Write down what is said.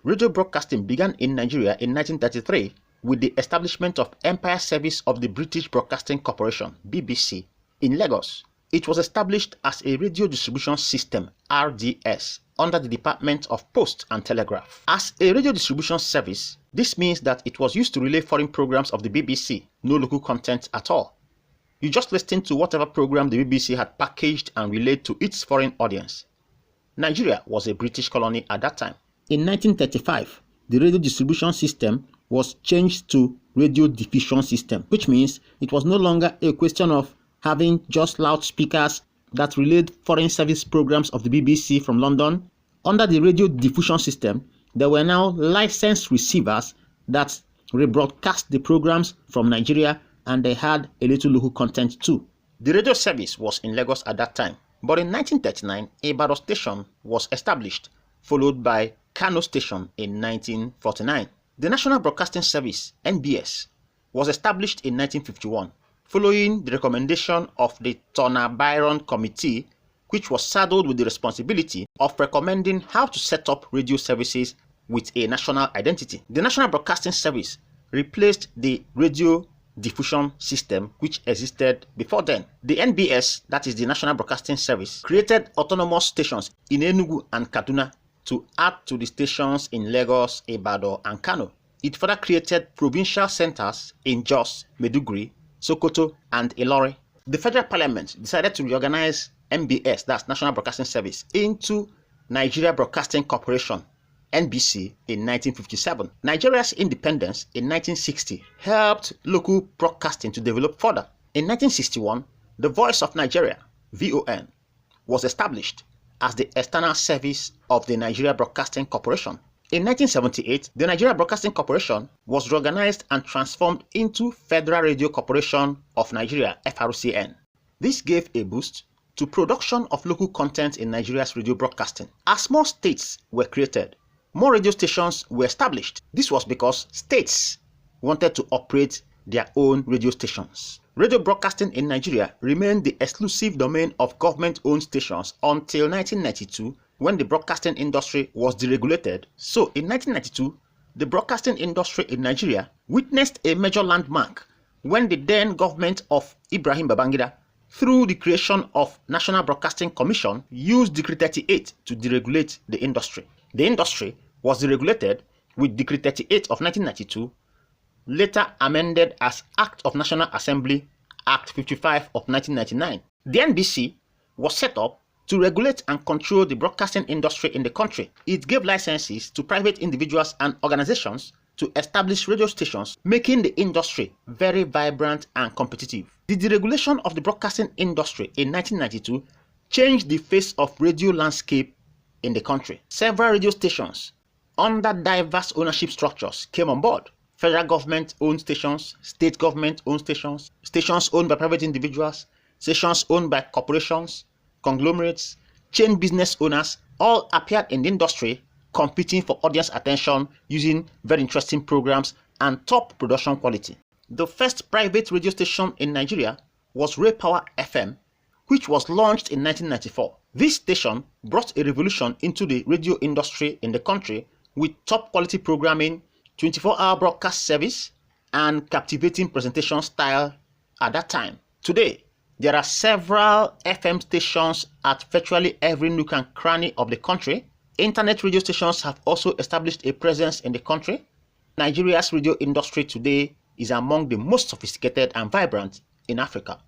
Radio broadcasting began in Nigeria in 1933 with the establishment of Empire Service of the British Broadcasting Corporation (BBC) in Lagos. It was established as a radio distribution system (RDS) under the Department of Post and Telegraph. As a radio distribution service, this means that it was used to relay foreign programs of the BBC, no local content at all. You just listened to whatever program the BBC had packaged and relayed to its foreign audience. Nigeria was a British colony at that time. In 1935, the radio distribution system was changed to radio diffusion system, which means it was no longer a question of having just loudspeakers that relayed foreign service programs of the BBC from London. Under the radio diffusion system, there were now licensed receivers that rebroadcast the programs from Nigeria, and they had a little local content too. The radio service was in Lagos at that time, but in 1939, Ibadan station was established, followed by Kano station in 1949. The National Broadcasting Service, NBS, was established in 1951, following the recommendation of the Turner Byron Committee, which was saddled with the responsibility of recommending how to set up radio services with a national identity. The National Broadcasting Service replaced the radio diffusion system which existed before then. The NBS, that is the National Broadcasting Service, created autonomous stations in Enugu and Kaduna to add to the stations in Lagos, Ibadan, and Kano. It further created provincial centers in Jos, Maiduguri, Sokoto, and Ilori. The Federal Parliament decided to reorganize NBS, that's National Broadcasting Service, into Nigeria Broadcasting Corporation, NBC, in 1957. Nigeria's independence in 1960 helped local broadcasting to develop further. In 1961, the Voice of Nigeria, VON, was established as the external service of the Nigeria Broadcasting Corporation. In 1978, the Nigeria Broadcasting Corporation was reorganized and transformed into Federal Radio Corporation of Nigeria, FRCN. This gave a boost to production of local content in Nigeria's radio broadcasting. As more states were created, more radio stations were established. This was because states wanted to operate their own radio stations. Radio broadcasting in Nigeria remained the exclusive domain of government-owned stations until 1992, when the broadcasting industry was deregulated. So in 1992, the broadcasting industry in Nigeria witnessed a major landmark when the then government of Ibrahim Babangida, through the creation of National Broadcasting Commission, used Decree 38 to deregulate the industry. The industry was deregulated with Decree 38 of 1992, later amended as Act of National Assembly, Act 55 of 1999. The NBC was set up to regulate and control the broadcasting industry in the country. It gave licenses to private individuals and organizations to establish radio stations, making the industry very vibrant and competitive. The deregulation of the broadcasting industry in 1992 changed the face of radio landscape in the country. Several radio stations under diverse ownership structures came on board. Federal government-owned stations, state government-owned stations, stations owned by private individuals, stations owned by corporations, conglomerates, chain business owners, all appeared in the industry competing for audience attention using very interesting programs and top production quality. The first private radio station in Nigeria was Ray Power FM, which was launched in 1994. This station brought a revolution into the radio industry in the country with top quality programming, 24-hour broadcast service, and captivating presentation style at that time. Today, there are several FM stations at virtually every nook and cranny of the country. Internet radio stations have also established a presence in the country. Nigeria's radio industry today is among the most sophisticated and vibrant in Africa.